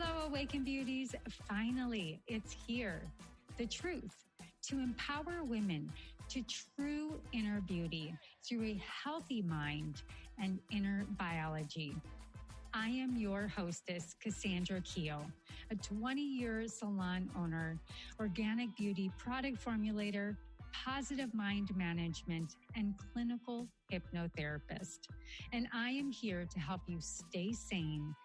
Hello, Awaken Beauties. Finally, it's here. The truth to empower women to true inner beauty through a healthy mind and inner biology. I am your hostess, Kassandra Keel, a 20-year salon owner, organic beauty product formulator, positive mind management, and clinical hypnotherapist. And I am here to help you stay sane,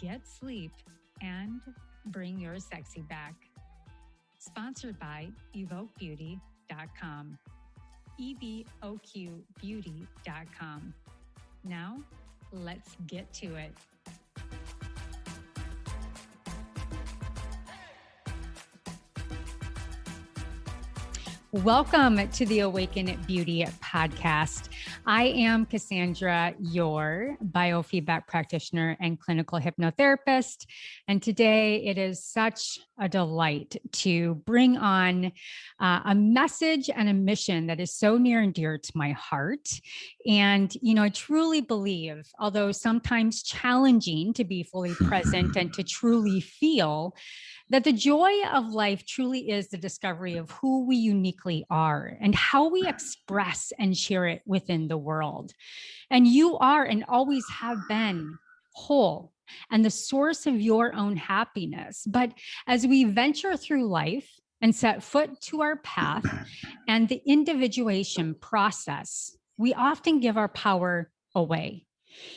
get sleep, and bring your sexy back. Sponsored by evoquebeauty.com. evoquebeauty.com. Now, let's get to it. Welcome to the Awaken Beauty podcast. I am Kassandra, your biofeedback practitioner and clinical hypnotherapist. And today it is such a delight to bring on a message and a mission that is so near and dear to my heart. And, I truly believe, although sometimes challenging to be fully present and to truly feel, that the joy of life truly is the discovery of who we uniquely are and how we express and share it within the world. And you are and always have been whole and the source of your own happiness. But as we venture through life and set foot to our path and the individuation process, we often give our power away.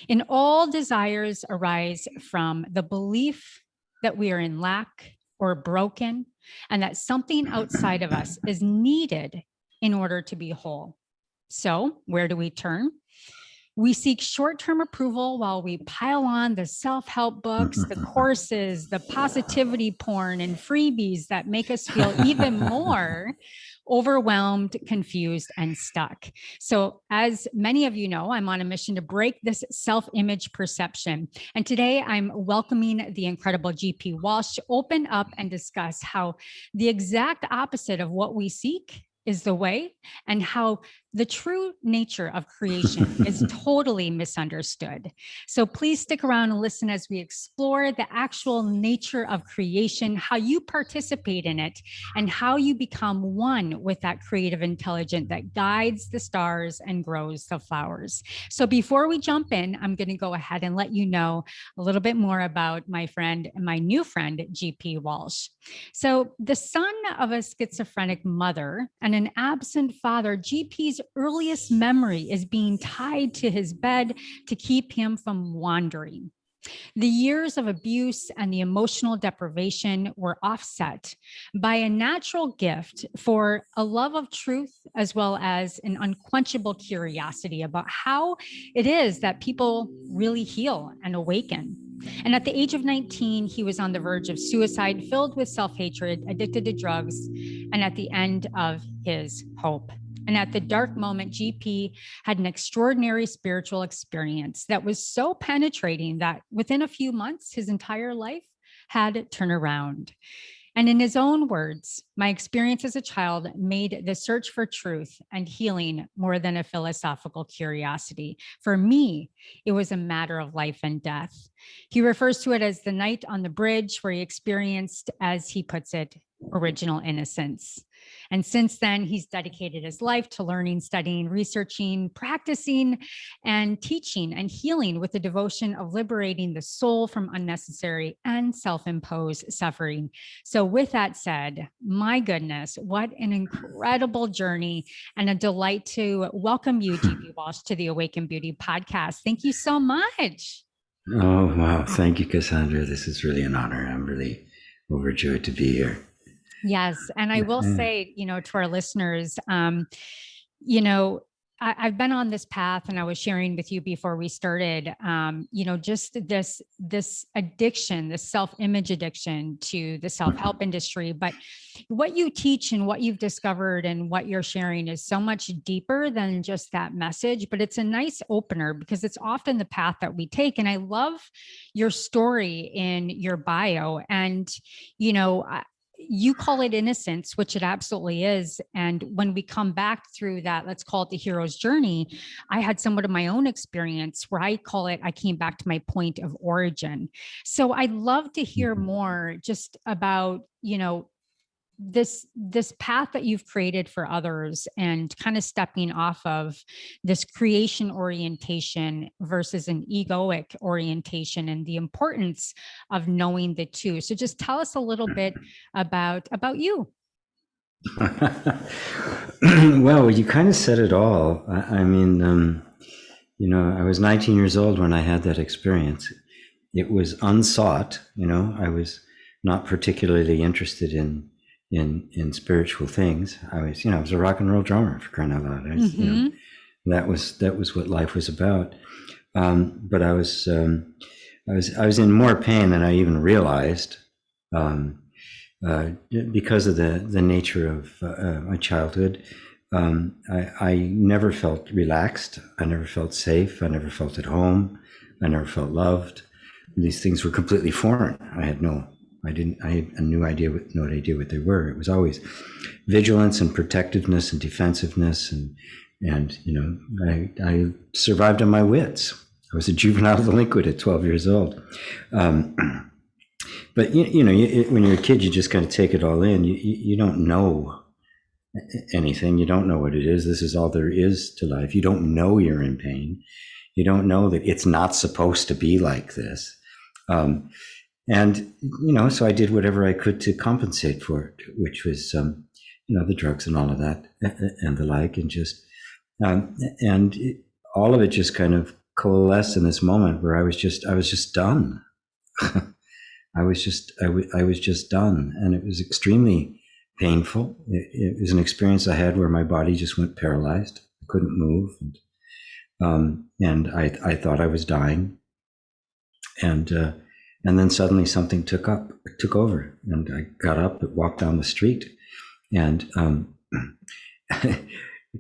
And all desires arise from the belief that we are in lack or broken, and that something outside of us is needed in order to be whole. So where do we turn? We seek short-term approval while we pile on the self-help books, the courses, the positivity porn, and freebies that make us feel even more overwhelmed, confused, and stuck. So as many of you know, I'm on a mission to break this self-image perception. And today I'm welcoming the incredible GP Walsh to open up and discuss how the exact opposite of what we seek is the way, and how the true nature of creation is totally misunderstood. So please stick around and listen as we explore the actual nature of creation, how you participate in it, and how you become one with that creative intelligence that guides the stars and grows the flowers. So before we jump in, I'm going to go ahead and let you know a little bit more about my new friend, GP Walsh. So the son of a schizophrenic mother and an absent father, GP's earliest memory is being tied to his bed to keep him from wandering. The years of abuse and the emotional deprivation were offset by a natural gift for a love of truth, as well as an unquenchable curiosity about how it is that people really heal and awaken. And at the age of 19, he was on the verge of suicide, filled with self-hatred, addicted to drugs, and at the end of his hope. And at the dark moment, GP had an extraordinary spiritual experience that was so penetrating that within a few months, his entire life had turned around. And in his own words, my experience as a child made the search for truth and healing more than a philosophical curiosity. For me, it was a matter of life and death. He refers to it as the night on the bridge, where he experienced, as he puts it, original innocence. And since then, he's dedicated his life to learning, studying, researching, practicing, and teaching and healing with the devotion of liberating the soul from unnecessary and self-imposed suffering. So with that said, my goodness, what an incredible journey and a delight to welcome you, GP Walsh, to the Awaken Beauty podcast. Thank you so much. Oh, wow. Thank you, Kassandra. This is really an honor. I'm really overjoyed to be here. Yes. And I will say, to our listeners, I've been on this path, and I was sharing with you before we started, just this addiction, this self-image addiction to the self-help industry. But what you teach and what you've discovered and what you're sharing is so much deeper than just that message, but it's a nice opener because it's often the path that we take. And I love your story in your bio. And, you call it innocence, which it absolutely is. And when we come back through that, let's call it the hero's journey, I had somewhat of my own experience where I call it, I came back to my point of origin. So I'd love to hear more just about, this path that you've created for others and kind of stepping off of this creation orientation versus an egoic orientation and the importance of knowing the two. So just tell us a little bit about you. Well, you kind of said it all. I mean, I was 19 years old when I had that experience. It was unsought. I was not particularly interested in spiritual things. I was a rock and roll drummer, for crying out loud. That was what life was about. But I was in more pain than I even realized, because of the nature of my childhood. I never felt relaxed. I never felt safe. I never felt at home. I never felt loved. These things were completely foreign. I had no idea what they were. It was always vigilance and protectiveness and defensiveness, and I survived on my wits. I was a juvenile delinquent at 12 years old. But when you're a kid, you just kind of take it all in. You don't know anything. You don't know what it is. This is all there is to life. You don't know you're in pain. You don't know that it's not supposed to be like this. And, so I did whatever I could to compensate for it, which was, the drugs and all of that and the like, and just, all of it just kind of coalesced in this moment where I was just done. I was just done. And it was extremely painful. It was an experience I had where my body just went paralyzed. I couldn't move. And I thought I was dying. And then suddenly something took over, and I got up and walked down the street, and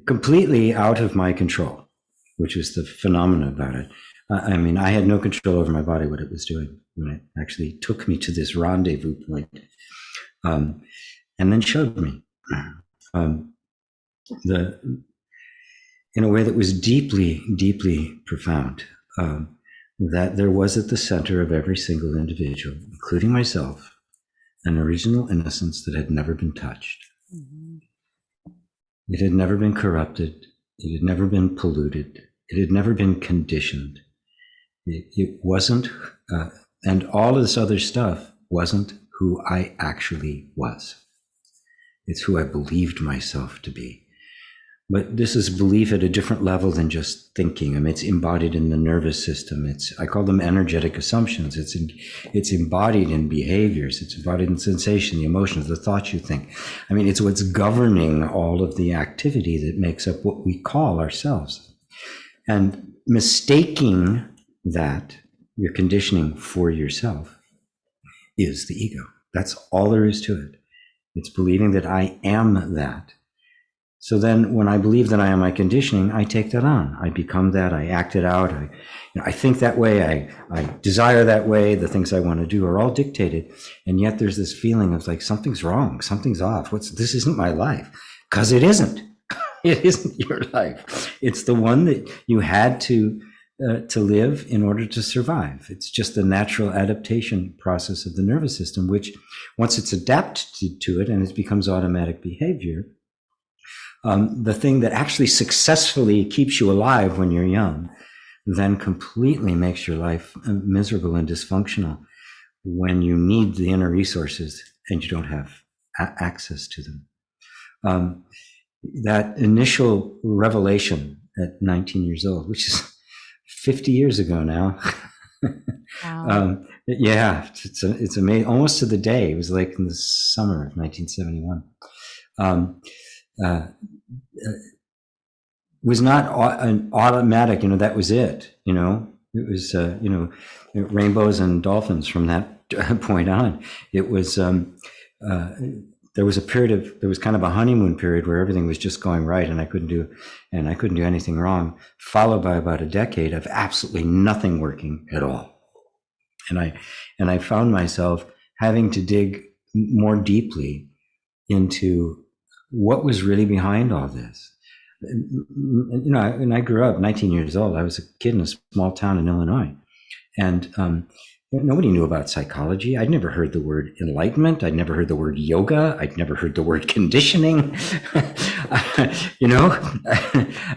completely out of my control, which was the phenomena about it. I had no control over my body, what it was doing when it actually took me to this rendezvous point, and then showed me in a way that was deeply, deeply profound. That there was at the center of every single individual, including myself, an original innocence that had never been touched. Mm-hmm. It had never been corrupted. It had never been polluted. It had never been conditioned. It wasn't, and all of this other stuff wasn't who I actually was. It's who I believed myself to be. But this is belief at a different level than just thinking. It's embodied in the nervous system. I call them energetic assumptions. It's embodied in behaviors. It's embodied in sensation, the emotions, the thoughts you think. It's what's governing all of the activity that makes up what we call ourselves. And mistaking that, your conditioning for yourself, is the ego. That's all there is to it. It's believing that I am that. So then when I believe that I am my conditioning, I take that on. I become that. I act it out. I think that way. I desire that way. The things I want to do are all dictated. And yet there's this feeling of like, something's wrong. Something's off. This isn't my life. Because it isn't. It isn't your life. It's the one that you had to live in order to survive. It's just the natural adaptation process of the nervous system, which once it's adapted to it and it becomes automatic behavior, the thing that actually successfully keeps you alive when you're young then completely makes your life miserable and dysfunctional when you need the inner resources and you don't have access to them. That initial revelation at 19 years old, which is 50 years ago now. Wow. It's amazing. Almost to the day. It was like in the summer of 1971. Was not an automatic, that was it, it was, rainbows and dolphins from that point on. It was, there was kind of a honeymoon period where everything was just going right and I couldn't do anything wrong, followed by about a decade of absolutely nothing working at all. And I found myself having to dig more deeply into what was really behind all this. You know, when I grew up 19 years old, I was a kid in a small town in Illinois. And nobody knew about psychology. I'd never heard the word enlightenment. I'd never heard the word yoga. I'd never heard the word conditioning. You know,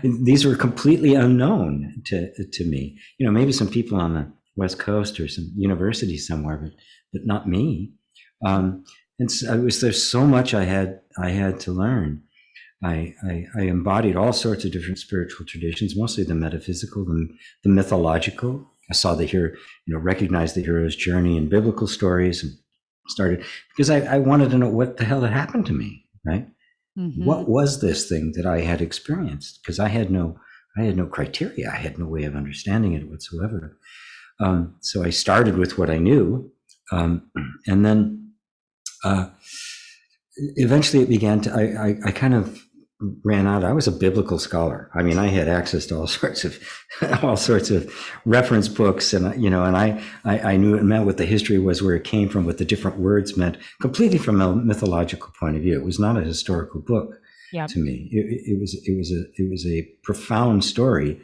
these were completely unknown to me. You know, maybe some people on the West Coast or some university somewhere, but not me. And so there's so much I had to learn. I embodied all sorts of different spiritual traditions, mostly the metaphysical, the mythological. I saw recognized the hero's journey in biblical stories, and started because I wanted to know what the hell had happened to me, right? Mm-hmm. What was this thing that I had experienced? Because I had no criteria. I had no way of understanding it whatsoever. So I started with what I knew, and then eventually it began to. I kind of ran out. I was a biblical scholar. I mean, I had access to all sorts of reference books, and I knew it meant what the history was, where it came from, what the different words meant, completely from a mythological point of view. It was not a historical book to me. It was a profound story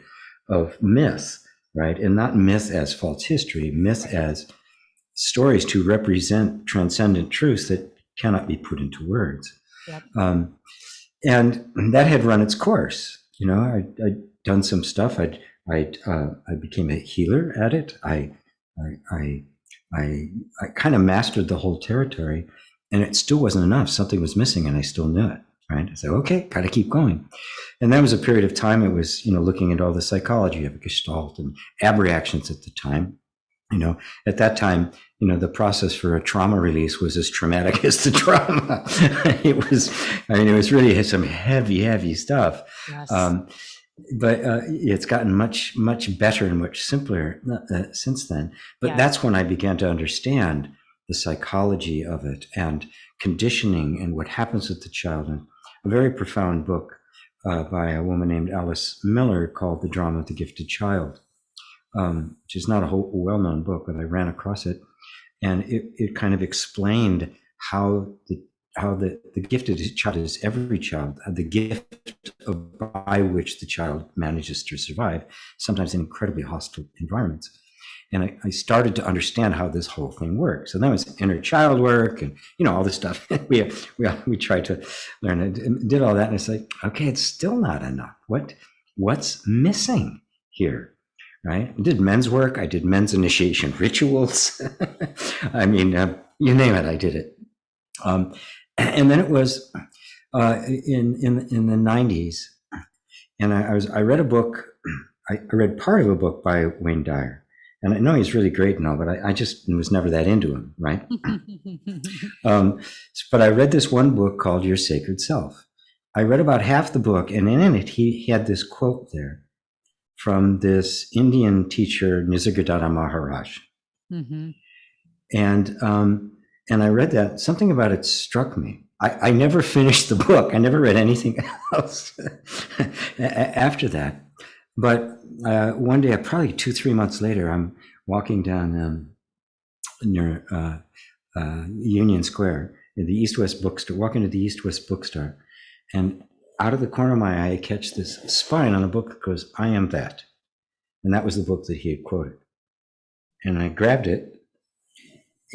of myth, right? And not myth as false history, myth as stories to represent transcendent truths that cannot be put into words. Yep. And that had run its course. You know, I'd done some stuff. I became a healer at it. I kind of mastered the whole territory, and it still wasn't enough. Something was missing, and I still knew it. Right? I said, okay, got to keep going. And that was a period of time. It was, looking at all the psychology of Gestalt and abreactions at the time. At that time, the process for a trauma release was as traumatic as the trauma. It was really some heavy stuff. Yes. But it's gotten much, much better and much simpler since then. But that's when I began to understand the psychology of it and conditioning and what happens with the child. And a very profound book by a woman named Alice Miller called The Drama of the Gifted Child. Which is not a well-known book, but I ran across it, and it kind of explained how the gifted child is every child, the gift by which the child manages to survive, sometimes in incredibly hostile environments. And I started to understand how this whole thing works. And that was inner child work and, all this stuff. we tried to learn it and did all that. And it's like, okay, it's still not enough. What's missing here? Right? I did men's work. I did men's initiation rituals. I mean, you name it, I did it. And then it was in the 90s, and I read a book. I read part of a book by Wayne Dyer, and I know he's really great and all, but I just was never that into him, right? But I read this one book called Your Sacred Self. I read about half the book, and in it he had this quote there from this Indian teacher, Nisargadatta Maharaj. Mm-hmm. And I read that. Something about it struck me. I never finished the book. I never read anything else after that. But one day, probably 2-3 months later, I'm walking down near Union Square in the East-West bookstore, walking to the East-West bookstore, and out of the corner of my eye, I catch this spine on a book that goes, I am that. And that was the book that he had quoted. And I grabbed it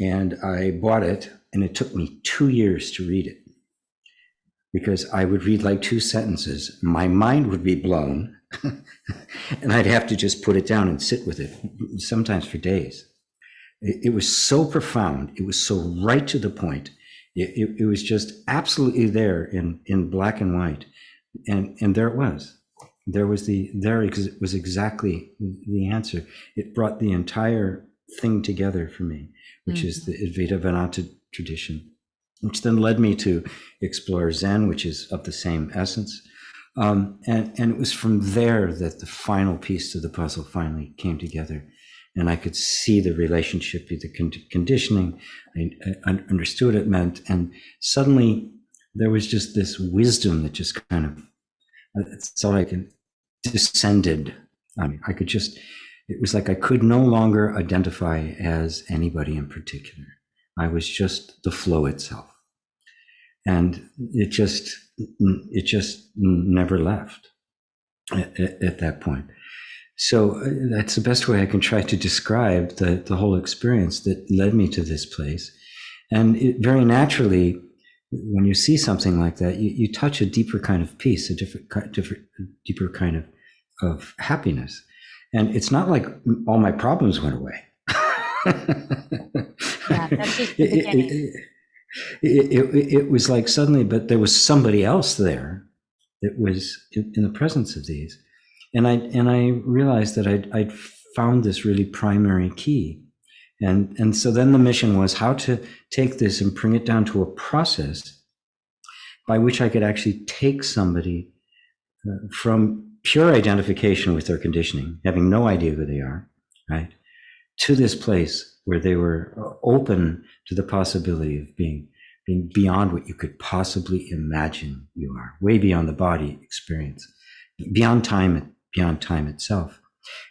and I bought it, and it took me 2 years to read it because I would read like 2 sentences. My mind would be blown and I'd have to just put it down and sit with it, sometimes for days. It was so profound. It was so right to the point. It was just absolutely there in black and white. And there it was. There was exactly the answer. It brought the entire thing together for me, which is the Advaita Vedanta tradition, which then led me to explore Zen, which is of the same essence. And it was from there that the final piece to the puzzle finally came together. And I could see the relationship with the conditioning. I understood what it meant. And suddenly there was just this wisdom that just kind of, it's all I can, descended. I mean, it was like I could no longer identify as anybody in particular. I was just the flow itself. And it just never left at that point. So that's the best way I can try to describe the whole experience that led me to this place. And it, very naturally, when you see something like that, you touch a deeper kind of peace, a deeper kind of happiness. And it's not like all my problems went away. Yeah, that's just the beginning. It was like suddenly, but there was somebody else there that was in the presence of these. And I realized that I'd found this really primary key. And so then the mission was how to take this and bring it down to a process by which I could actually take somebody from pure identification with their conditioning, having no idea who they are, right, to this place where they were open to the possibility of being beyond what you could possibly imagine you are, way beyond the body experience, beyond time itself.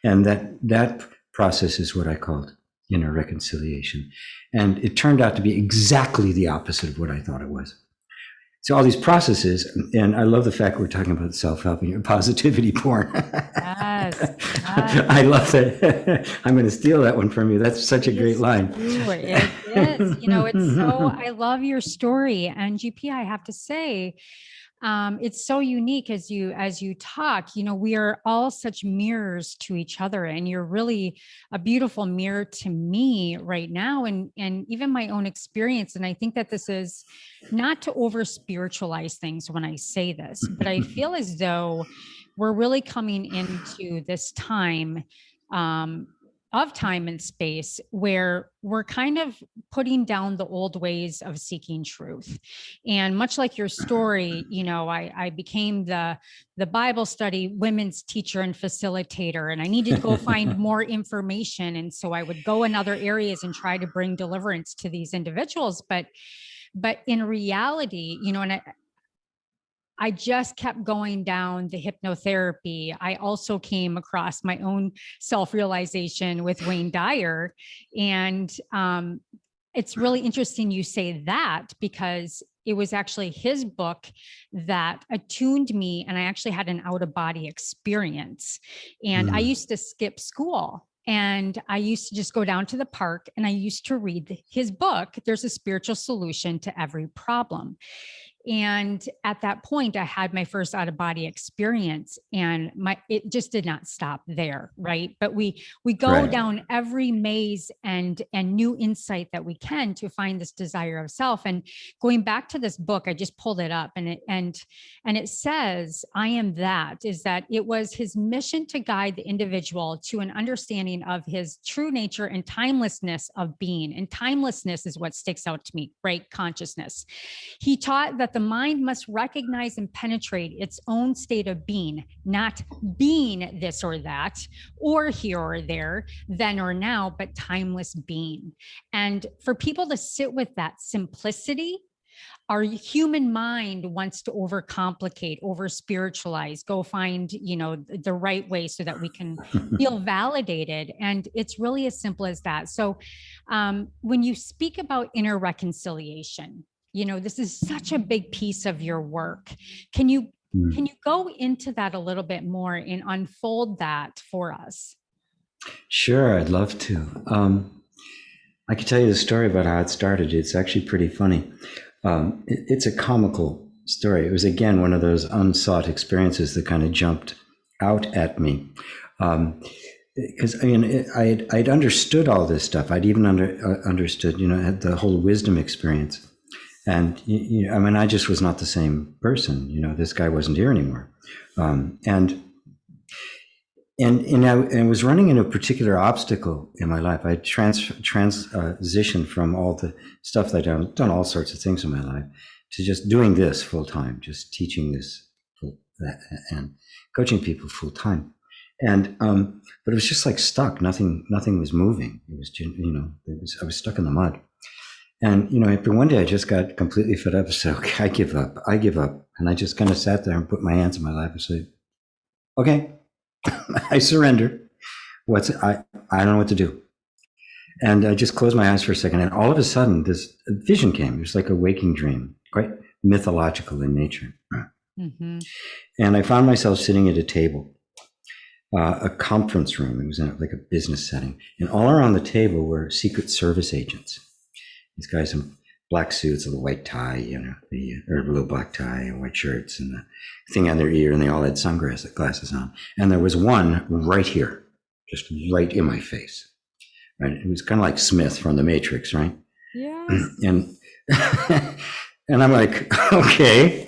And that process is what I called inner reconciliation. And it turned out to be exactly the opposite of what I thought it was. So all these processes, and I love the fact we're talking about self-help and your positivity porn. Yes. I love that. I'm going to steal that one from you. That's such a great line. It is. It's so, I love your story. And GP, I have to say, it's so unique as you talk. We are all such mirrors to each other, and you're really a beautiful mirror to me right now, and even my own experience. And I think that this is not to over spiritualize things when I say this, but I feel as though we're really coming into this time of time and space where we're kind of putting down the old ways of seeking truth. And much like your story, I became the Bible study women's teacher and facilitator, and I needed to go find more information. And so I would go in other areas and try to bring deliverance to these individuals. But in reality, and I just kept going down the hypnotherapy. I also came across my own self-realization with Wayne Dyer. And it's really interesting you say that, because it was actually his book that attuned me, and I actually had an out-of-body experience. And I used to skip school. And I used to just go down to the park and I used to read his book. There's a spiritual solution to every problem. And at that point, I had my first out-of-body experience, and it just did not stop there, right? But we go down every maze and new insight that we can to find this desire of self. And going back to this book, I just pulled it up, and it says, "I am that," is that it was his mission to guide the individual to an understanding of his true nature and timelessness of being. And timelessness is what sticks out to me, right? Consciousness. He taught that the mind must recognize and penetrate its own state of being, not being this or that, or here or there, then or now, but timeless being. And for people to sit with that simplicity, our human mind wants to overcomplicate, over spiritualize, go find, the right way so that we can feel validated. And it's really as simple as that. So when you speak about inner reconciliation, this is such a big piece of your work. Can you go into that a little bit more and unfold that for us? Sure, I'd love to. I can tell you the story about how it started. It's actually pretty funny. It's a comical story. It was, again, one of those unsought experiences that kind of jumped out at me. Because I'd understood all this stuff. I'd even understood, had the whole wisdom experience. And, I just was not the same person. This guy wasn't here anymore. And I was running into a particular obstacle in my life. I transitioned from all the stuff that I've done all sorts of things in my life to just doing this full time, just teaching this and coaching people full time. And but it was just like stuck. Nothing was moving. It was I was stuck in the mud. And after one day, I just got completely fed up. So okay, I give up. And I just kind of sat there and put my hands in my lap and said, "Okay, I surrender. I don't know what to do." And I just closed my eyes for a second, and all of a sudden, this vision came. It was like a waking dream, quite mythological in nature. Mm-hmm. And I found myself sitting at a table, a conference room. It was in like a business setting. And all around the table were Secret Service agents. These guys in black suits with a white tie, or a blue black tie and white shirts and the thing on their ear, and they all had sunglasses on. And there was one right here, just right in my face. Right? It was kind of like Smith from The Matrix, right? Yeah. And and I'm like, okay.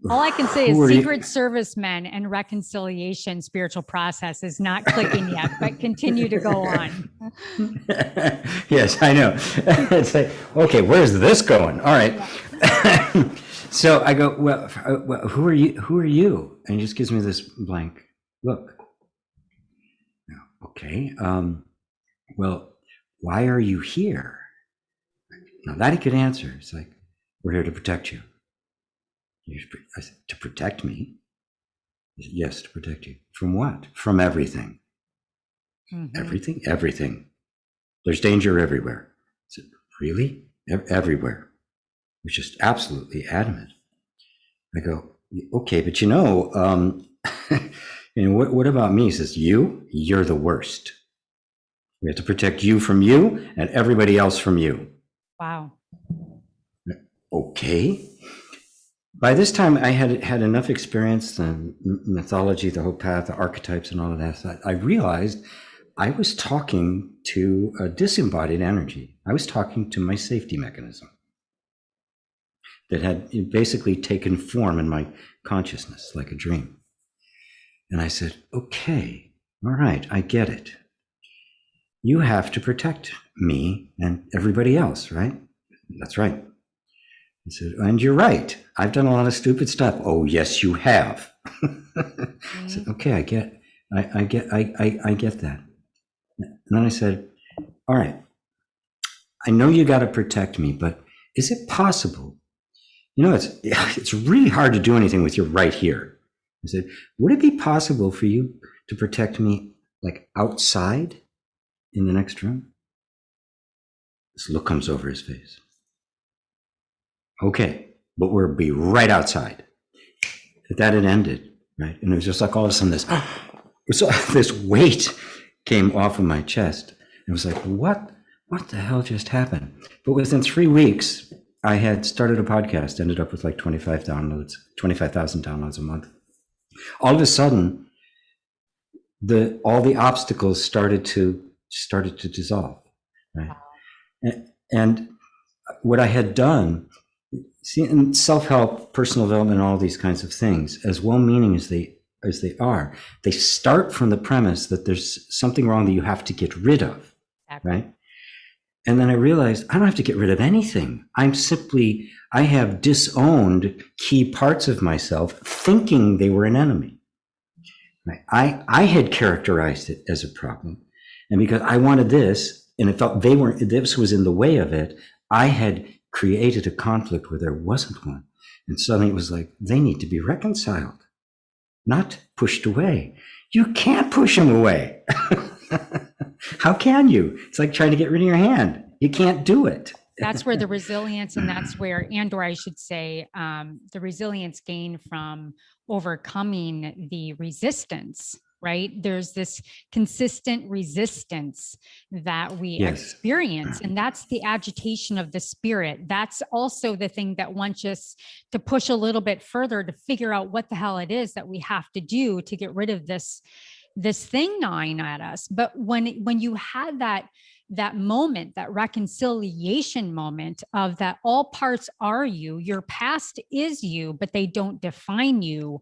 All I can say is Secret Service men and reconciliation spiritual process is not clicking yet, but continue to go on. Yes, I know. It's like, okay, where's this going? All right. Yeah. So I go, well, who are you? Who are you? And he just gives me this blank look. Okay. Well, why are you here? Now that he could answer. It's like, we're here to protect you. I said, to protect me? He said, yes, to protect you. From what? From everything. Mm-hmm. Everything? Everything. There's danger everywhere. I said, really? Everywhere. He was just absolutely adamant. I go, okay, but what about me? He says, you're the worst. We have to protect you from you and everybody else from you. Wow. Okay. By this time, I had enough experience, the mythology, the whole path, the archetypes and all of that. So I realized I was talking to a disembodied energy. I was talking to my safety mechanism that had basically taken form in my consciousness like a dream. And I said, okay, all right, I get it. You have to protect me and everybody else, right? That's right. He said, and you're right. I've done a lot of stupid stuff. Oh, yes, you have. I said, okay, I get that. And then I said, all right, I know you got to protect me, but is it possible? It's really hard to do anything with your right here. I said, would it be possible for you to protect me like outside in the next room? This look comes over his face. Okay, but we'll be right outside. That had ended, right? And it was just like all of a sudden this weight came off of my chest. It was like, what the hell just happened? But within 3 weeks, I had started a podcast, ended up with like 25,000 downloads a month. All of a sudden, all the obstacles started to dissolve, right? And what I had done, see, in self-help, personal development, all these kinds of things, as well-meaning as they are, they start from the premise that there's something wrong that you have to get rid of, exactly. Right? And then I realized I don't have to get rid of anything. I have disowned key parts of myself thinking they were an enemy. Right? I had characterized it as a problem. And because I wanted this, and it felt this was in the way of it, I had created a conflict where there wasn't one. And suddenly it was like, they need to be reconciled, not pushed away. You can't push them away. How can you? It's like trying to get rid of your hand. You can't do it. That's where the resilience, and that's where, or I should say, the resilience gained from overcoming the resistance, right? There's this consistent resistance that we experience, and that's the agitation of the spirit. That's also the thing that wants us to push a little bit further to figure out what the hell it is that we have to do to get rid of this thing gnawing at us. But when you had that moment, that reconciliation moment of that all parts are you, your past is you, but they don't define you,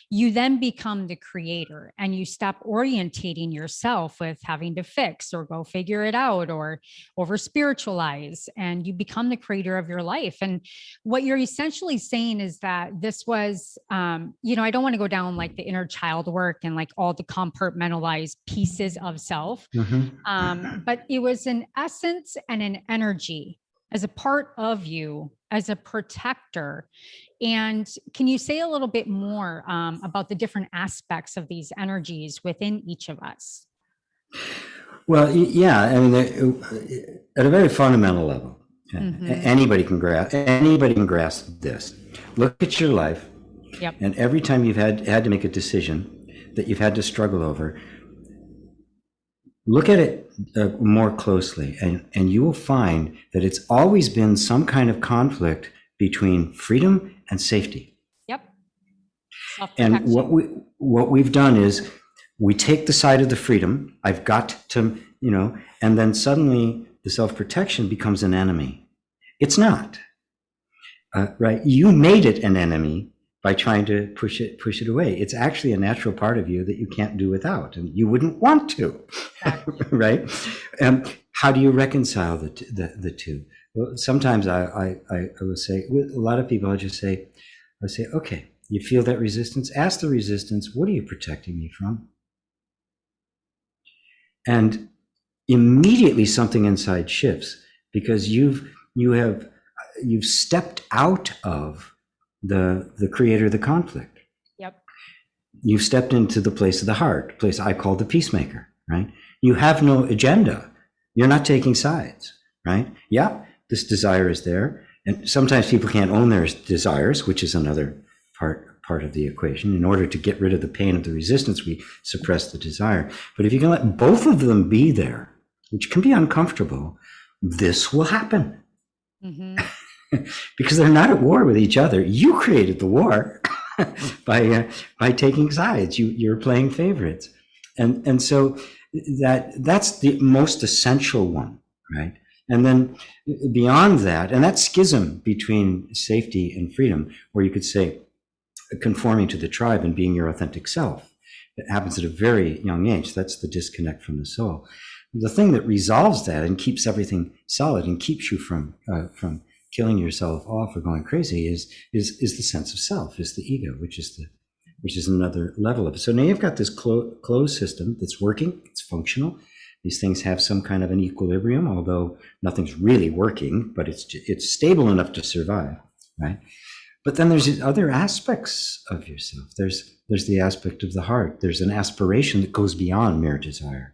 you then become the creator, and you stop orientating yourself with having to fix or go figure it out or over spiritualize, and you become the creator of your life. And what you're essentially saying is that this was, I don't want to go down like the inner child work and like all the compartmentalized pieces of self, but it was an essence and an energy as a part of you, as a protector. And can you say a little bit more about the different aspects of these energies within each of us? Well, yeah, I mean, at a very fundamental level, anybody can grasp this. Look at your life, Yep. and every time you've had to make a decision that you've had to struggle over, look at it more closely, and you will find that it's always been some kind of conflict between freedom and safety. Yep. And what we've done is we take the side of the freedom. I've got to, and then suddenly the self-protection becomes an enemy. It's not, right? You made it an enemy by trying to push it away. It's actually a natural part of you that you can't do without, and you wouldn't want to, right? How do you reconcile the two? Well, sometimes I will say, with a lot of people, I say, okay, you feel that resistance? Ask the resistance, what are you protecting me from? And immediately something inside shifts, because you've stepped out of the creator of the conflict. Yep. You've stepped into the place of the heart, place I call the peacemaker, right? You have no agenda. You're not taking sides, right? Yeah, this desire is there. And sometimes people can't own their desires, which is another part of the equation. In order to get rid of the pain of the resistance, we suppress the desire. But if you can let both of them be there, which can be uncomfortable, this will happen. Mm-hmm. Because they're not at war with each other. You created the war by taking sides. You're playing favorites, and so that's the most essential one, right? And then beyond that, and that schism between safety and freedom, where you could say conforming to the tribe and being your authentic self, it happens at a very young age. That's the disconnect from the soul. The thing that resolves that and keeps everything solid and keeps you from killing yourself off or going crazy is the sense of self, is the ego, which is another level of it. So now you've got this closed system that's working, it's functional. These things have some kind of an equilibrium, although nothing's really working, but it's stable enough to survive, right? But then there's other aspects of yourself. There's the aspect of the heart. There's an aspiration that goes beyond mere desire,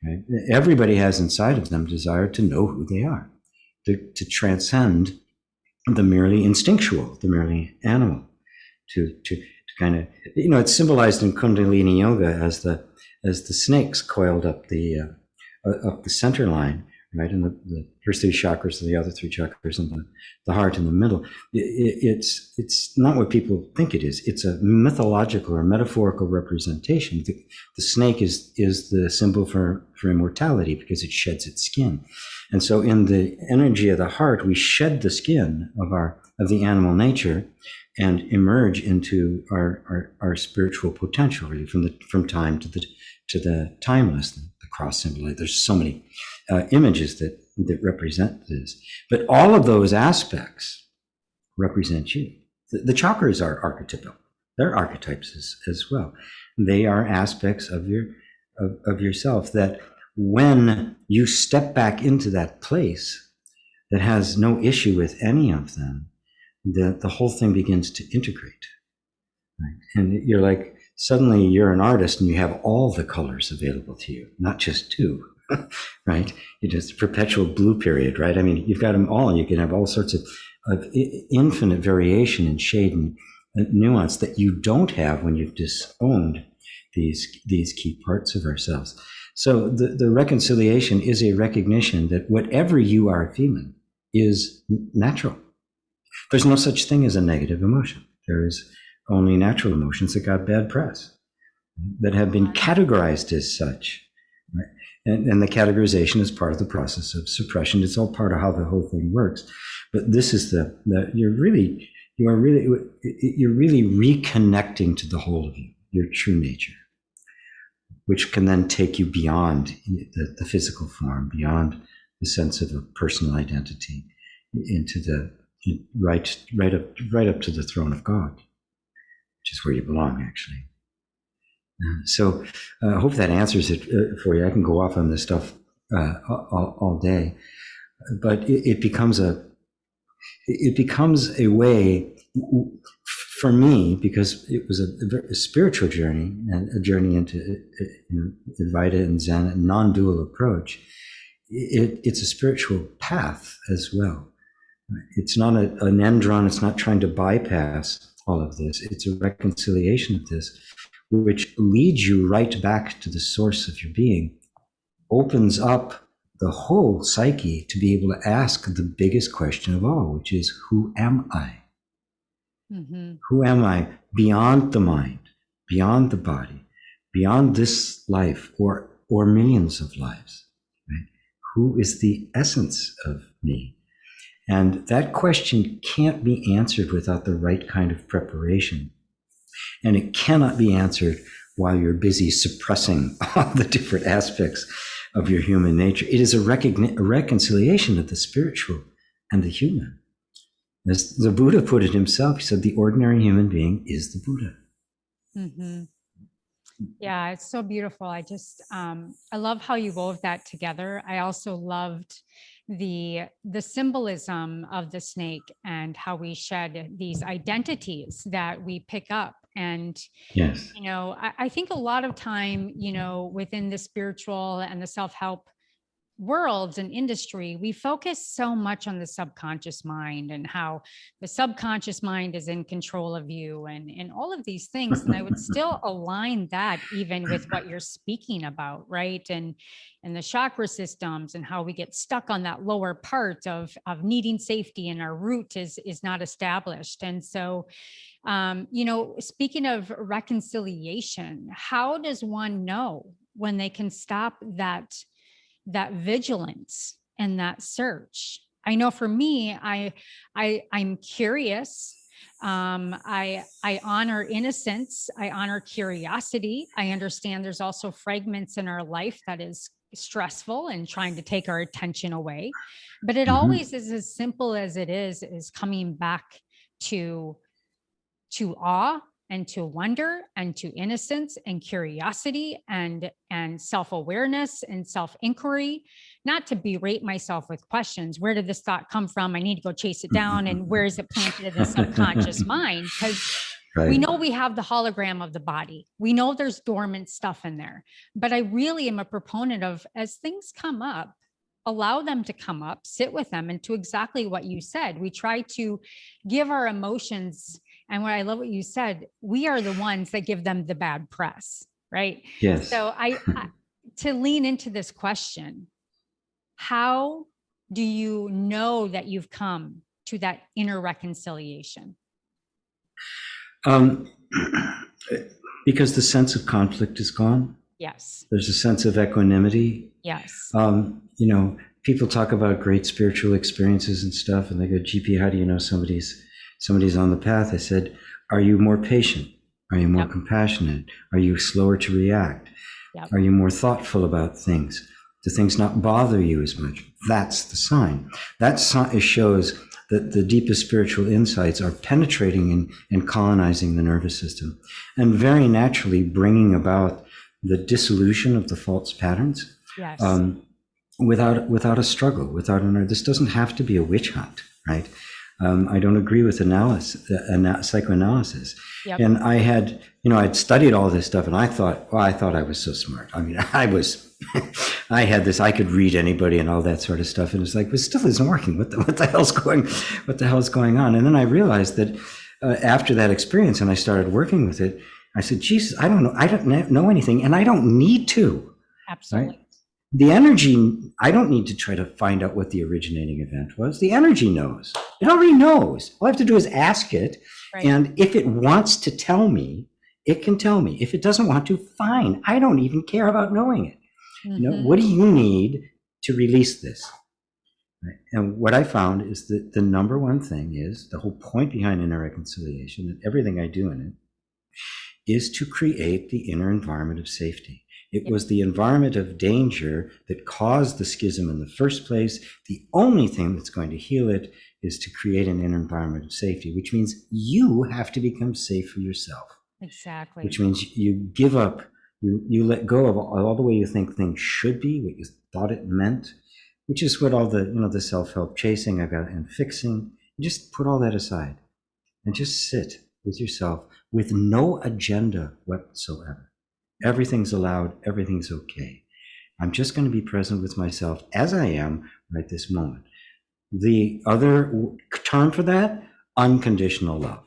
right? Everybody has inside of them desire to know who they are, to transcend the merely instinctual, the merely animal, to kind of, it's symbolized in Kundalini Yoga as the snakes coiled up the center line, right? And the first three chakras and the other three chakras and the heart in the middle. It's not what people think it is. It's a mythological or metaphorical representation. The snake is the symbol for immortality because it sheds its skin. And so in the energy of the heart, we shed the skin of the animal nature and emerge into our spiritual potential, really, from time to the timeless, the cross symbol. There's so many images that represent this, but all of those aspects represent you. The chakras are archetypal; they're archetypes as well. They are aspects of yourself that, when you step back into that place that has no issue with any of them, the whole thing begins to integrate, right? And you're like, suddenly you're an artist and you have all the colors available to you, not just two, right? You just perpetual blue period, right? I mean, you've got them all. You can have all sorts of infinite variation in shade and nuance that you don't have when you've disowned these key parts of ourselves. So the reconciliation is a recognition that whatever you are feeling is natural. There's no such thing as a negative emotion. There is only natural emotions that got bad press, that have been categorized as such, right? And the categorization is part of the process of suppression. It's all part of how the whole thing works. But this is you're really reconnecting to the whole of you, your true nature, which can then take you beyond the physical form, beyond the sense of a personal identity, into right up to the throne of God, which is where you belong, actually. So I hope that answers it for you. I can go off on this stuff all day, but it becomes a way for me, because it was a spiritual journey and a journey into Advaita and Zen, a non-dual approach, it's a spiritual path as well. It's not an end run. It's not trying to bypass all of this. It's a reconciliation of this, which leads you right back to the source of your being, opens up the whole psyche to be able to ask the biggest question of all, which is, who am I? Mm-hmm. Who am I beyond the mind, beyond the body, beyond this life or millions of lives? Right? Who is the essence of me? And that question can't be answered without the right kind of preparation. And it cannot be answered while you're busy suppressing all the different aspects of your human nature. It is a reconciliation of the spiritual and the human. As the Buddha put it himself, he said, the ordinary human being is the Buddha. Mm-hmm. Yeah, it's so beautiful. I love how you wove that together. I also loved the symbolism of the snake and how we shed these identities that we pick up. And, yes, I think a lot of time, within the spiritual and the self-help worlds and industry, we focus so much on the subconscious mind and how the subconscious mind is in control of you and all of these things. And I would still align that even with what you're speaking about, right? And the chakra systems and how we get stuck on that lower part of needing safety and our root is not established. And so, speaking of reconciliation, how does one know when they can stop that vigilance and that search? I know for me, I'm curious. I honor innocence. I honor curiosity. I understand there's also fragments in our life that is stressful and trying to take our attention away, but it always is as simple as it is coming back to awe and to wonder and to innocence and curiosity and self-awareness and self-inquiry, not to berate myself with questions. Where did this thought come from? I need to go chase it down. And where is it planted in the subconscious mind? Because we know we have the hologram of the body. We know there's dormant stuff in there. But I really am a proponent of, as things come up, allow them to come up, sit with them, and to exactly what you said. We try to give our emotions, and what I love what you said, we are the ones that give them the bad press, right? Yes. So I to lean into this question, how do you know that you've come to that inner reconciliation? Because the sense of conflict is gone. Yes. There's a sense of equanimity. Yes. People talk about great spiritual experiences and stuff, and they go, GP, how do you know somebody's on the path? I said, are you more patient? Are you more compassionate? Are you slower to react? Are you more thoughtful about things? Do things not bother you as much? That's the sign. That shows that the deepest spiritual insights are penetrating and colonizing the nervous system, and very naturally bringing about the dissolution of the false patterns. Yes. Without a struggle, this doesn't have to be a witch hunt, right? I don't agree with psychoanalysis. Yep. And I had, I'd studied all this stuff, and I thought I was so smart. I mean, I had this, I could read anybody and all that sort of stuff, and it's like, it still isn't working. What the hell's going on? And then I realized that after that experience, and I started working with it, I said, Jesus, I don't know anything, and I don't need to. Absolutely. Right? The energy, I don't need to try to find out what the originating event was. The energy knows. It already knows. All I have to do is ask it. Right. And if it wants to tell me, it can tell me. If it doesn't want to, fine. I don't even care about knowing it. What do you need to release this? Right? And what I found is that the number one thing is, the whole point behind inner reconciliation and everything I do in it is to create the inner environment of safety. It was the environment of danger that caused the schism in the first place. The only thing that's going to heal it is to create an inner environment of safety, which means you have to become safe for yourself. Exactly. Which means you give up, you let go of all the way you think things should be, what you thought it meant, which is what all the, the self-help chasing and fixing, you just put all that aside and just sit with yourself with no agenda whatsoever. Everything's allowed, everything's okay. I'm just going to be present with myself as I am right this moment. The other term for that, unconditional love,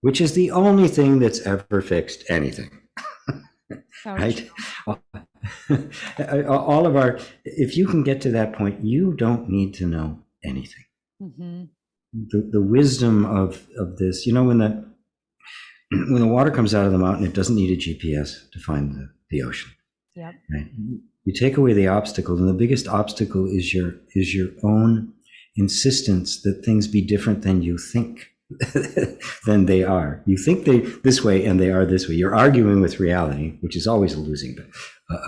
which is the only thing that's ever fixed anything. So right? All of our, if you can get to that point, you don't need to know anything. Mm-hmm. The wisdom of this, you know, when the water comes out of the mountain, it doesn't need a GPS to find the ocean. Yep. Right? You take away the obstacle, and the biggest obstacle is your own insistence that things be different than you think than they are. You think they this way and they are this way. You're arguing with reality, which is always a losing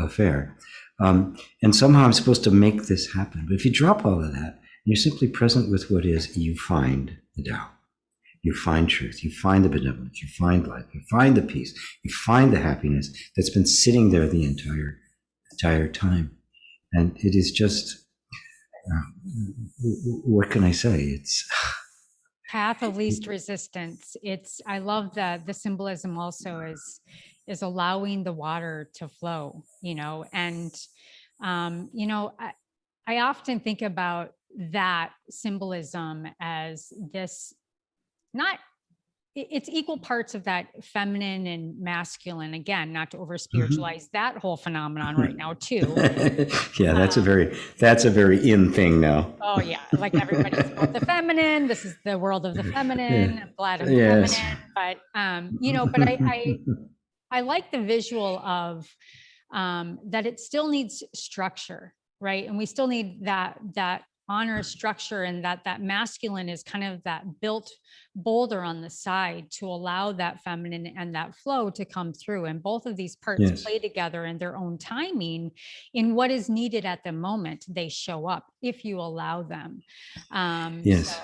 affair. And somehow I'm supposed to make this happen. But if you drop all of that, and you're simply present with what is, you find the Tao. You find truth, you find the benevolence, you find life, you find the peace, you find the happiness that's been sitting there the entire time. And it is just, what can I say? It's path of least resistance. I love that the symbolism also is allowing the water to flow, you know, and, you know, I often think about that symbolism as this, not, it's equal parts of that feminine and masculine, again, not to over spiritualize that whole phenomenon right now too. Yeah, that's a very in thing now. Oh yeah, like everybody's about the feminine. This is the world of the feminine. I'm glad I'm feminine, but you know, but I like the visual of that it still needs structure, right? And we still need that honor structure, and that masculine is kind of that built boulder on the side to allow that feminine and that flow to come through. And both of these parts play together in their own timing. In what is needed at the moment, they show up if you allow them. So.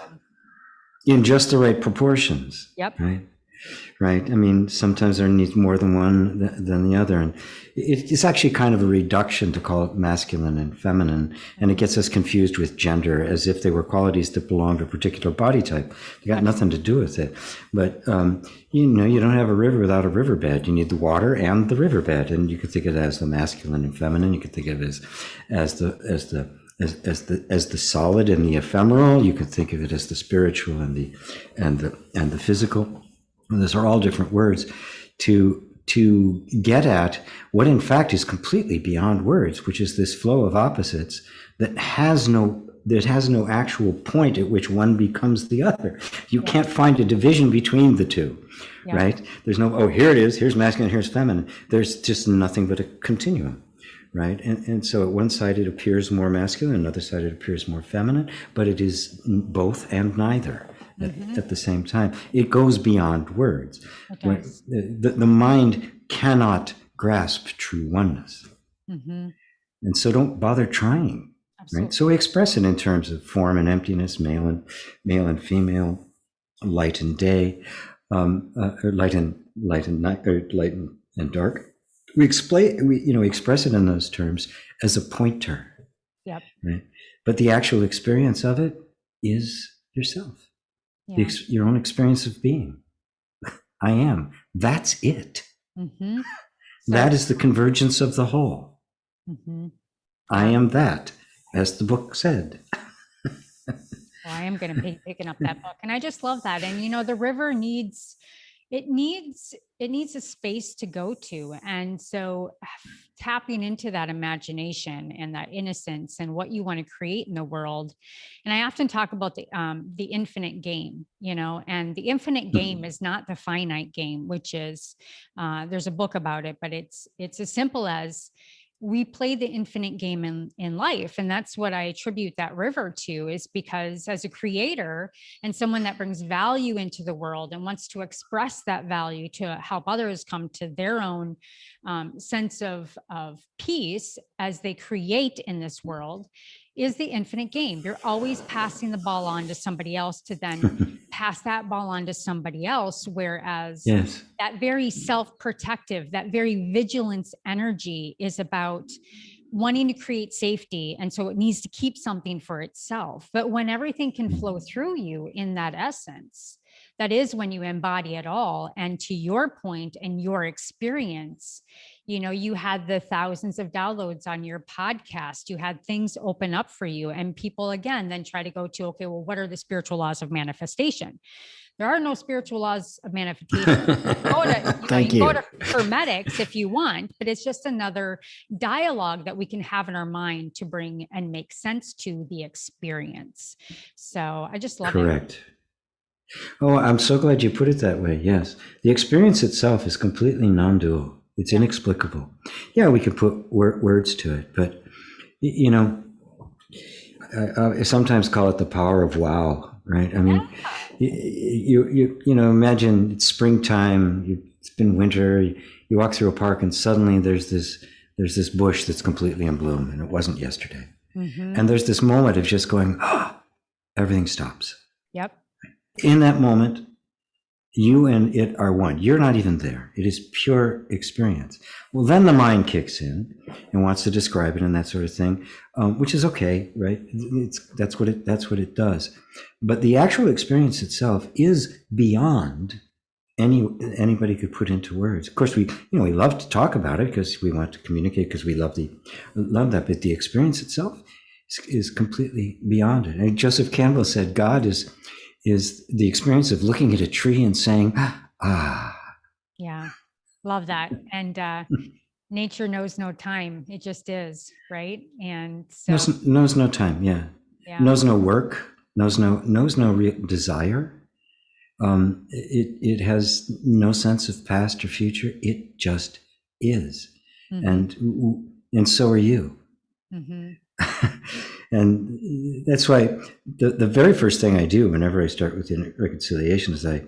In just the right proportions. Yep. Right. I mean, sometimes there needs more than one than the other. And it's actually kind of a reduction to call it masculine and feminine. And it gets us confused with gender as if they were qualities that belong to a particular body type. They got nothing to do with it. But, you know, you don't have a river without a riverbed. You need the water and the riverbed. And you could think of it as the masculine and feminine. You could think of it as the solid and the ephemeral. You could think of it as the spiritual and the physical. And those are all different words to get at what in fact is completely beyond words, which is this flow of opposites that has no actual point at which one becomes the other. You can't find a division between the two, right? There's no, oh, here it is, here's masculine, here's feminine. There's just nothing but a continuum, right? And so at one side it appears more masculine, another side it appears more feminine, but it is both and neither. At the same time, it goes beyond words. The mind cannot grasp true oneness, and so don't bother trying. Absolutely. Right? So we express it in terms of form and emptiness, male and female, light and day, or light and night, or light and dark. We express it in those terms as a pointer. Yep. Right? But the actual experience of it is yourself. Your own experience of being. I am. That's it. So that is the convergence of the whole. I am that, as the book said. Well, I am going to be picking up that book. And I just love that. And, you know, the river needs a space to go to. And so tapping into that imagination and that innocence and what you want to create in the world. And I often talk about the infinite game, you know, and the infinite game is not the finite game, which is, there's a book about it, but it's as simple as we play the infinite game in life. And that's what I attribute that river to, is because as a creator and someone that brings value into the world and wants to express that value to help others come to their own sense of peace as they create in this world, is the infinite game. You're always passing the ball on to somebody else to then pass that ball on to somebody else. Whereas that very self-protective, that very vigilance energy is about wanting to create safety. And so it needs to keep something for itself. But when everything can flow through you in that essence, that is when you embody it all. And to your point and your experience, you had the thousands of downloads on your podcast, you had things open up for you, and people again then try to go to, okay, well, what are the spiritual laws of manifestation? There are no spiritual laws of manifestation. Thank you. Go to hermetics if you want, but it's just another dialogue that we can have in our mind to bring and make sense to the experience. So I just love it. Correct. Oh, I'm so glad you put it that way. Yes. The experience itself is completely non-dual. It's inexplicable. Yeah, we can put words to it, but I sometimes call it the power of wow, right? I mean, you imagine it's springtime, it's been winter, you walk through a park and suddenly there's this bush that's completely in bloom and it wasn't yesterday. Mm-hmm. And there's this moment of just going, everything stops. Yep. In that moment, you and it are one. You're not even there. It is pure experience. Well, then the mind kicks in and wants to describe it and that sort of thing, which is okay, right? That's what it does. But the actual experience itself is beyond anybody could put into words. Of course, we love to talk about it because we want to communicate because we love that. But the experience itself is completely beyond it. And Joseph Campbell said, God is the experience of looking at a tree and saying, Yeah, love that. And nature knows no time. It just is, right? And so knows no time. Yeah. Knows no work. Knows no real desire. It has no sense of past or future. It just is, mm-hmm. and so are you. Mm-hmm. And that's why the very first thing I do whenever I start with reconciliation is I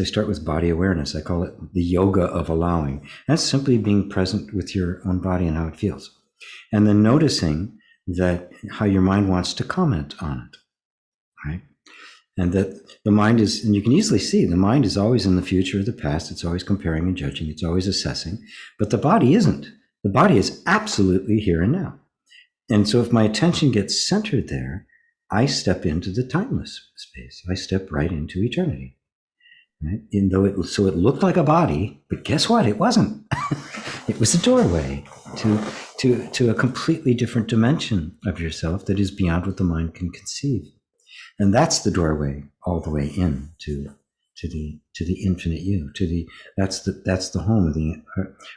start with body awareness. I call it the yoga of allowing. That's simply being present with your own body and how it feels. And then noticing that how your mind wants to comment on it, right? And that the mind is, and you can easily see, the mind is always in the future or the past. It's always comparing and judging. It's always assessing. But the body isn't. The body is absolutely here and now. And so if my attention gets centered there, I step into the timeless space. I step right into eternity. Right? And though it looked like a body, but guess what? It wasn't. It was a doorway to a completely different dimension of yourself that is beyond what the mind can conceive. And that's the doorway all the way in to the infinite you. That's the home of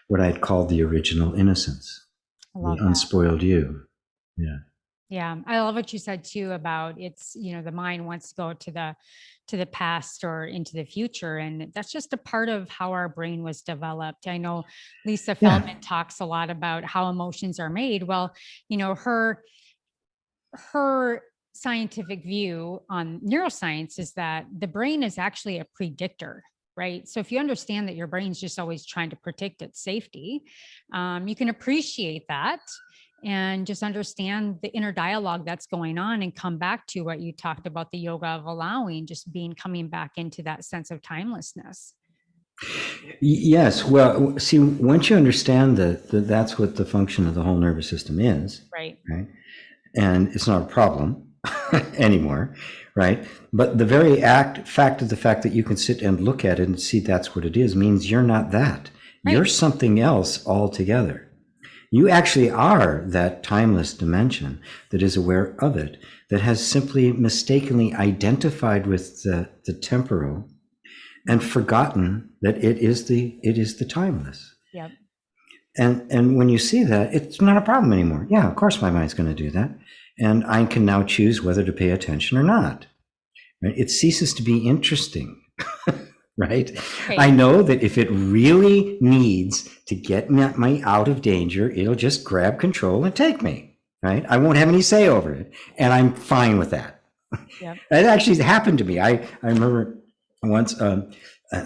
what I'd call the original innocence, the unspoiled you. Yeah. Yeah. I love what you said too about it's, the mind wants to go to the past or into the future. And that's just a part of how our brain was developed. I know Lisa Feldman talks a lot about how emotions are made. Well, her scientific view on neuroscience is that the brain is actually a predictor, right? So if you understand that your brain's just always trying to predict its safety, you can appreciate that and just understand the inner dialogue that's going on and come back to what you talked about, the yoga of allowing, just coming back into that sense of timelessness. Yes. Well, see, once you understand that that's what the function of the whole nervous system is, right? And it's not a problem anymore, right? But the very fact that you can sit and look at it and see that's what it is means you're not that. Right. You're something else altogether. You actually are that timeless dimension that is aware of it, that has simply mistakenly identified with the temporal and forgotten that it is the timeless. Yep. And when you see that, it's not a problem anymore. Yeah, of course my mind's going to do that. And I can now choose whether to pay attention or not. Right? It ceases to be interesting. Right? I know that if it really needs to get me out of danger, it'll just grab control and take me, right? I won't have any say over it. And I'm fine with that. Yep. It actually happened to me. I remember once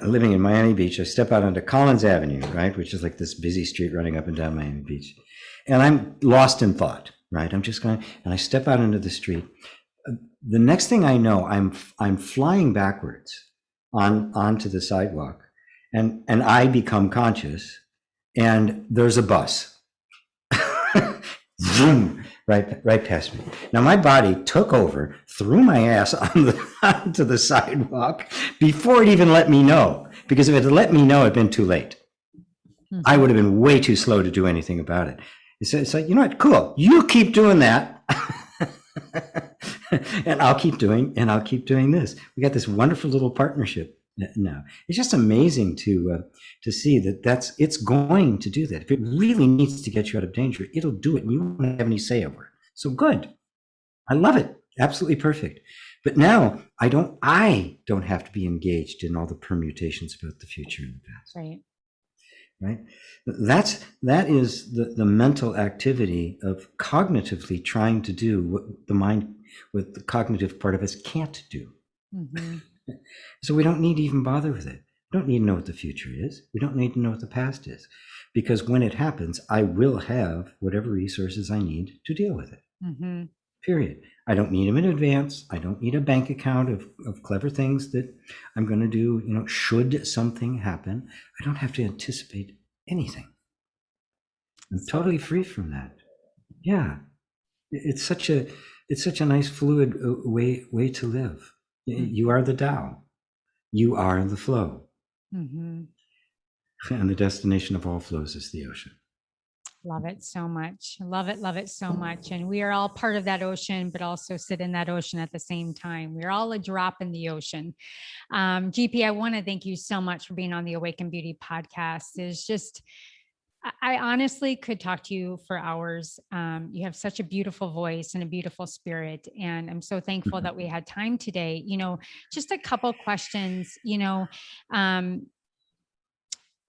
living in Miami Beach, I step out onto Collins Avenue, right? Which is like this busy street running up and down Miami Beach. And I'm lost in thought, right? I'm just going, and I step out into the street. The next thing I know, I'm flying backwards onto the sidewalk, and I become conscious, and there's a bus. Zoom. right past me. Now my body took over, threw my ass onto the sidewalk before it even let me know. Because if it had let me know, it'd been too late. Mhm. I would have been way too slow to do anything about it. It's like, you know what? Cool. You keep doing that. and I'll keep doing this. We got this wonderful little partnership now. It's just amazing to see that it's going to do that. If it really needs to get you out of danger, it'll do it, and you won't have any say over it. So good. I love it. Absolutely perfect. But now I don't have to be engaged in all the permutations about the future and the past. Right. That is the mental activity of cognitively trying to do what the cognitive part of us can't do. Mm-hmm. So we don't need to even bother with it. We don't need to know what the future is. We don't need to know what the past is, because when it happens, I will have whatever resources I need to deal with it. Mm-hmm. Period. I don't need them in advance. I don't need a bank account of clever things that I'm going to do, should something happen. I don't have to anticipate anything. I'm totally free from that. Yeah. It's such a nice fluid way to live. Mm-hmm. You are the Tao. You are the flow. Mm-hmm. And the destination of all flows is the ocean. Love it so much. Love it so much. And we are all part of that ocean, but also sit in that ocean at the same time. We're all a drop in the ocean. GP, I want to thank you so much for being on the Awaken Beauty podcast. It's just, I honestly could talk to you for hours. You have such a beautiful voice and a beautiful spirit. And I'm so thankful that we had time today. Just a couple questions,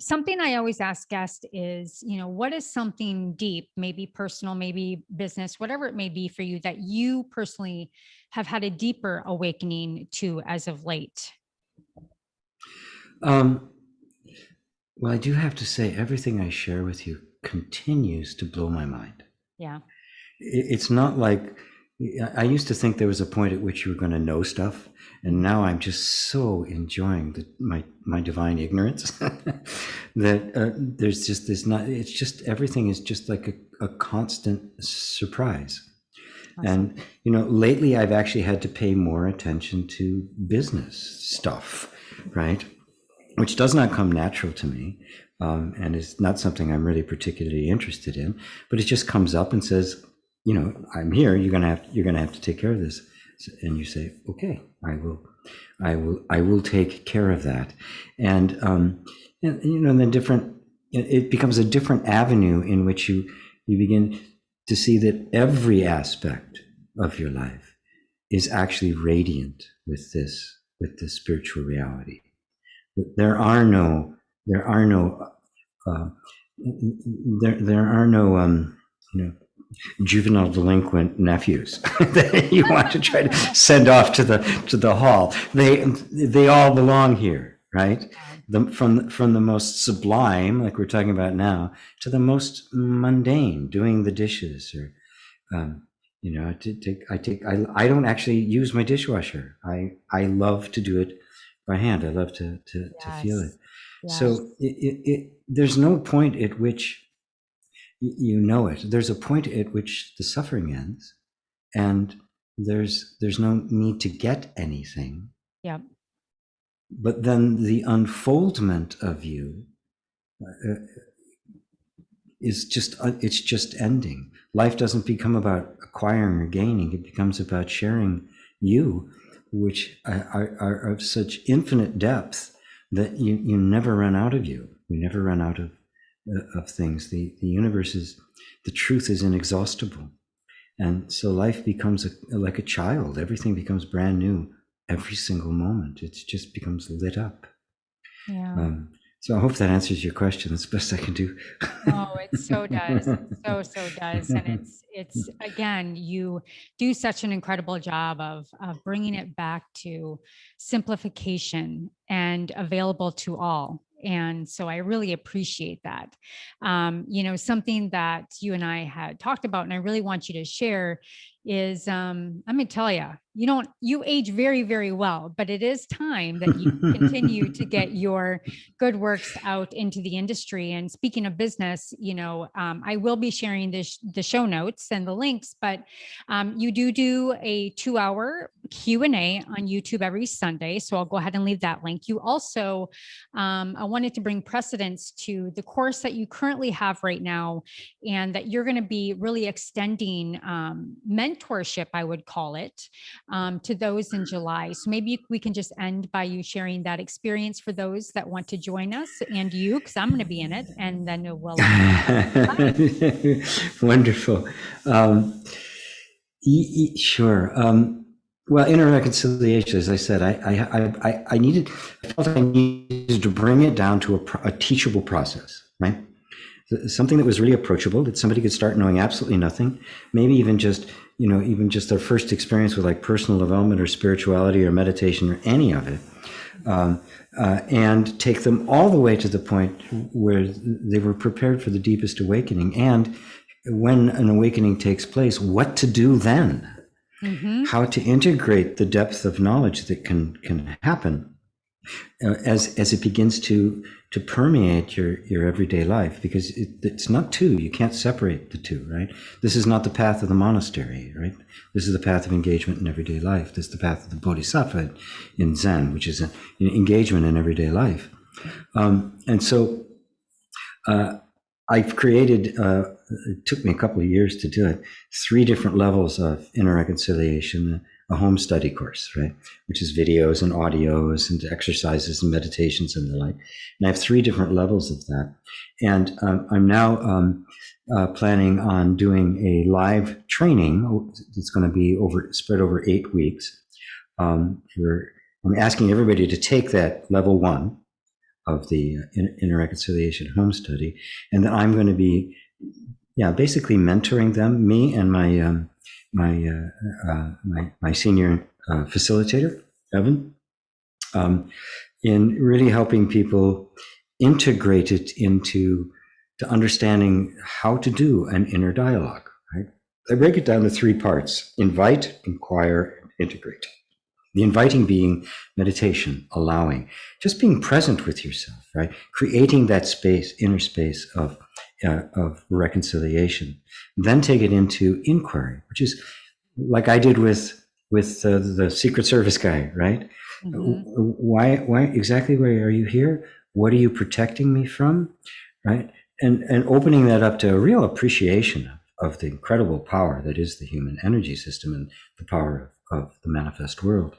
something I always ask guests is, what is something deep, maybe personal, maybe business, whatever it may be for you, that you personally have had a deeper awakening to as of late? Well, I do have to say, everything I share with you continues to blow my mind. Yeah. It's not like, I used to think there was a point at which you were going to know stuff, and now I'm just so enjoying my divine ignorance that there's just this it's just, everything is just like a constant surprise. Awesome. And lately I've actually had to pay more attention to business stuff, right? Which does not come natural to me, and is not something I'm really particularly interested in. But it just comes up and says, I'm here. You're gonna have to take care of this. And you say, okay, I will take care of that. And then it becomes a different avenue in which you begin to see that every aspect of your life is actually radiant with this spiritual reality. There are no juvenile delinquent nephews that you want to try to send off to the hall. They all belong here, right? From the most sublime, like we're talking about now, to the most mundane, doing the dishes, or I don't actually use my dishwasher. I love to do it by hand. I love to feel it. Yes. So there's no point at which it. There's a point at which the suffering ends, and there's no need to get anything. Yeah. But then the unfoldment of you is just ending. Life doesn't become about acquiring or gaining. It becomes about sharing you, which are of such infinite depth that you never run out of you. You never run out of things. The universe the truth is inexhaustible. And so life becomes like a child. Everything becomes brand new every single moment. It just becomes lit up. Yeah. So I hope that answers your question. That's the best I can do. Oh, it so does. It so does. And it's again, you do such an incredible job of bringing it back to simplification and available to all. And so I really appreciate that. Something that you and I had talked about, and I really want you to share, is, let me tell you, you age very, very well, but it is time that you continue to get your good works out into the industry. And speaking of business, I will be sharing the show notes and the links, but you do a 2-hour Q&A on YouTube every Sunday. So I'll go ahead and leave that link. You also, I wanted to bring precedence to the course that you currently have right now, and that you're going to be really extending mentorship, I would call it, to those in July. So maybe we can just end by you sharing that experience for those that want to join us, and you, because I'm going to be in it, and then we'll. Wonderful. Sure. Well, inner reconciliation, as I said, I felt I needed to bring it down to a teachable process, right? Something that was really approachable, that somebody could start knowing absolutely nothing, maybe even just their first experience with like personal development or spirituality or meditation or any of it, and take them all the way to the point where they were prepared for the deepest awakening. And when an awakening takes place, what to do then? Mm-hmm. How to integrate the depth of knowledge that can happen as it begins to permeate your everyday life, because it's not two. You can't separate the two, right? This is not the path of the monastery, right? This is the path of engagement in everyday life. This is the path of the bodhisattva in Zen, which is an engagement in everyday life. And so I've created, it took me a couple of years to do it, 3 different levels of inner reconciliation, a home study course, right? Which is videos and audios and exercises and meditations and the like. And I have 3 different levels of that. And I'm now planning on doing a live training that's going to be spread over 8 weeks. I'm asking everybody to take that level 1 of the inner reconciliation home study, and then I'm going to be, basically mentoring them, me and my senior facilitator, Evan, in really helping people integrate it into understanding how to do an inner dialogue. Right? I break it down to 3 parts: invite, inquire, and integrate. The inviting being meditation, allowing, just being present with yourself, right? Creating that space, inner space of reconciliation. Then take it into inquiry, which is like I did with the Secret Service guy, right? Mm-hmm. Why exactly? Why are you here? What are you protecting me from, right? And opening that up to a real appreciation of the incredible power that is the human energy system and the power of the manifest world.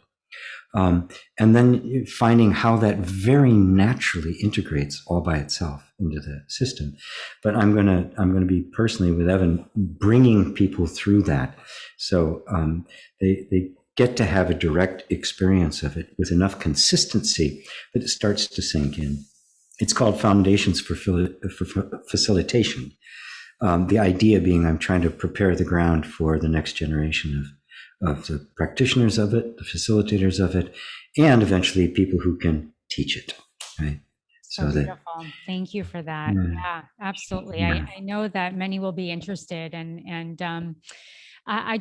And then finding how that very naturally integrates all by itself into the system. But I'm gonna be personally with Evan bringing people through that, so they get to have a direct experience of it with enough consistency that it starts to sink in. It's called Foundations for Facilitation. The idea being I'm trying to prepare the ground for the next generation of the practitioners of it, the facilitators of it, and eventually people who can teach it, right? So beautiful. Thank you for that. Yeah, absolutely. Yeah. I know that many will be interested, and I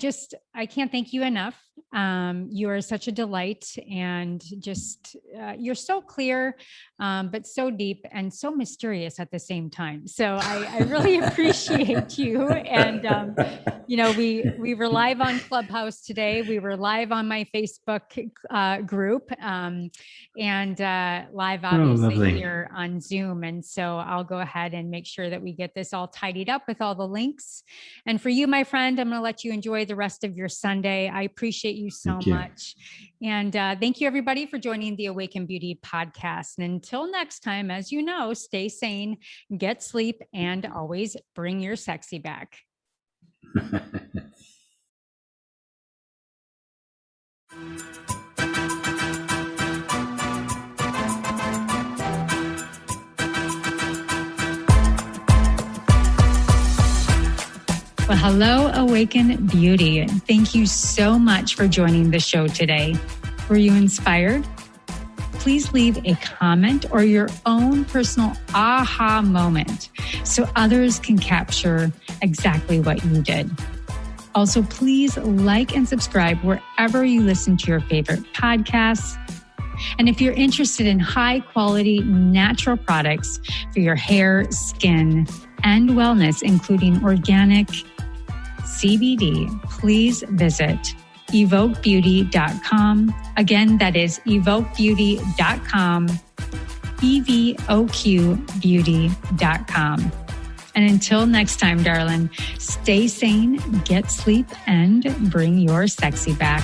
can't thank you enough. You are such a delight, and just you're so clear, but so deep and so mysterious at the same time. So I really appreciate you. And we were live on Clubhouse today. We were live on my Facebook group, and live obviously here on Zoom. And so I'll go ahead and make sure that we get this all tidied up with all the links. And for you, my friend, I'm going to let you enjoy the rest of your Sunday. I appreciate you so much. And thank you, everybody, for joining the Awaken Beauty podcast. And until next time, as you know, stay sane, get sleep, and always bring your sexy back. Well, hello, Awaken Beauty. Thank you so much for joining the show today. Were you inspired? Please leave a comment or your own personal aha moment so others can capture exactly what you did. Also, please like and subscribe wherever you listen to your favorite podcasts. And if you're interested in high quality natural products for your hair, skin, and wellness, including organic CBD, please visit evoquebeauty.com. Again, that is evoquebeauty.com, evoquebeauty.com. And until next time, darling, stay sane, get sleep, and bring your sexy back.